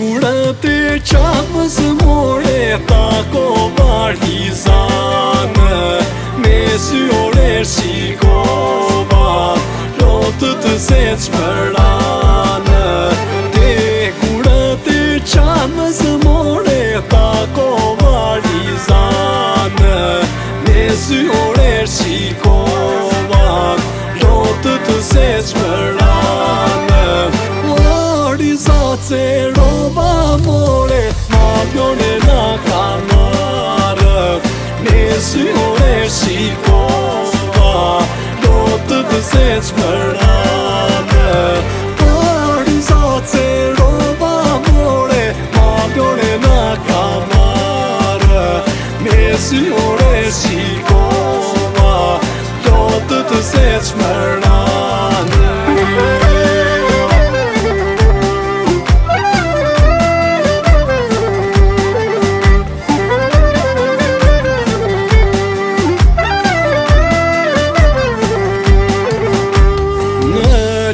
Kurët e qapës more ta kovar hizane, me syore shikova lotë të zeq mërane. Te kurët e qapës more ta kovar hizane, me syore shikova lotë të zeq mërane. Se roba more, ma pjone na kamarë, me syore shikova lotë të zeq mërane. Se roba more, ma pjone na kamarë, me syore shikova lotë të zeq mërane.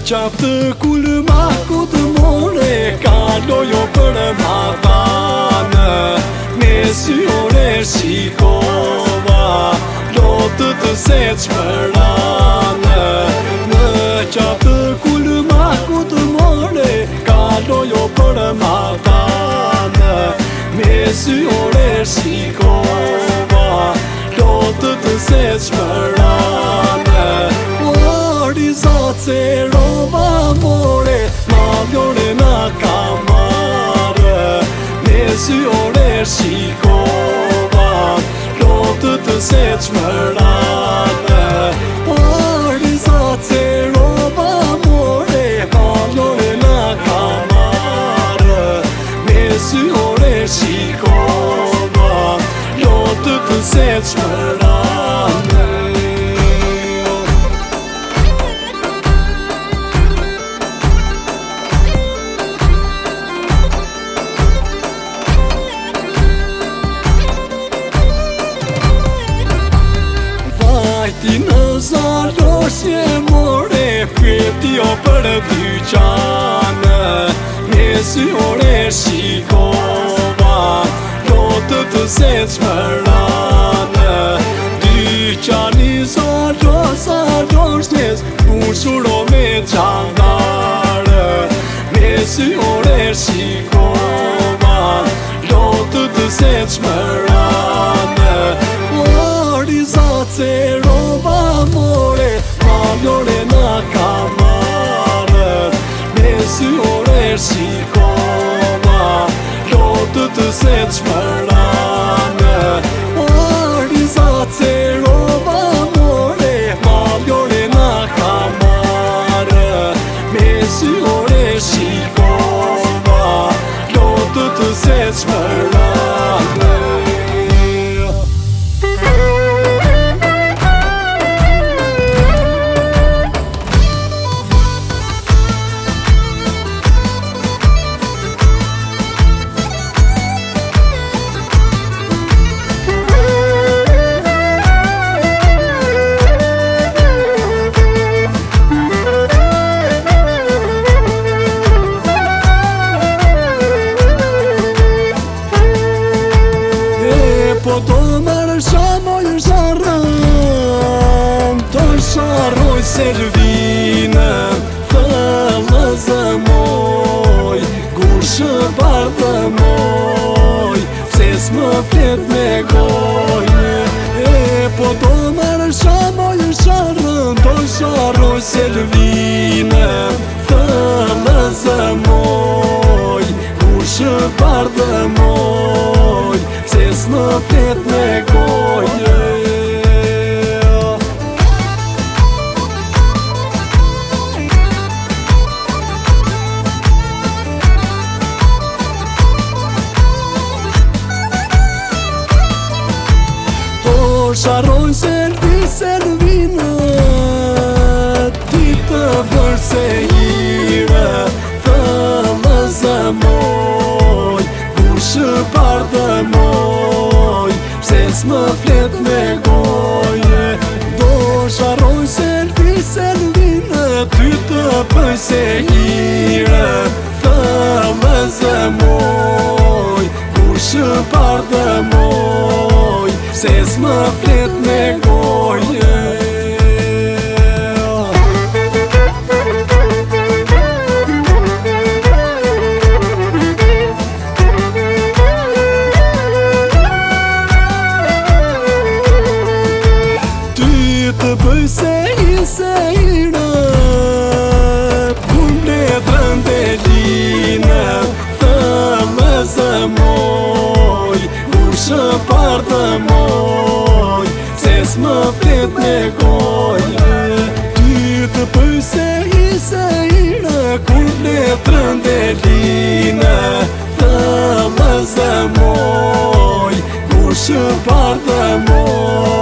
Qaftë të kulma ku të more, kalojo për matane, me syore shikova lotë të zeq mërane. Në qaftë të kulma ku të more, kalojo për matane, me syore shikova lotë të zeq mërane. Se roba more, ma pjone na kamarë, me syore shikova lotë të zeq mërane. Se roba more, ma pjone na kamarë, me syore shikova lotë të zeq mërane. Ti në zaroshje more, pyeti o për dyqane, me syore shikova lotë të zeq mërane. Dyqani zaroshjes, pushuro me qandare, me syore shikova lotë të zeq mërane. Se roba more, ma pjone na kamarë, me syore shikova lotë të zeq mërane. Se roba more, ma pjone na kamarë, me syore shikova lotë të zeq mërane. Po do mërë shamoj sharëm, do sharoj servine, thëllëzë moj, gushë bardë moj, pse s'më flet me gojë. Po do mërë shamoj sharëm, do sharoj servine, thëllëzë moj, gushë bardë moj, pse s'më flet me gojë. Do sharoj servine, ti të vërse hire, thëllëzë moj, gushë bardë moj, pse s'më flet me gojë. Do sharoj servine, ty të bëj se hire, thëllëzë moj, s'më flet me gojë. Të bëj se i në punë letrën dhe linë, thëmë zëmoj, u shëpar dhe moj, se s'më flet me gojë. Ty të bëj se i në punë letrën dhe linë, thëmë zëmoj, u shëpar dhe moj,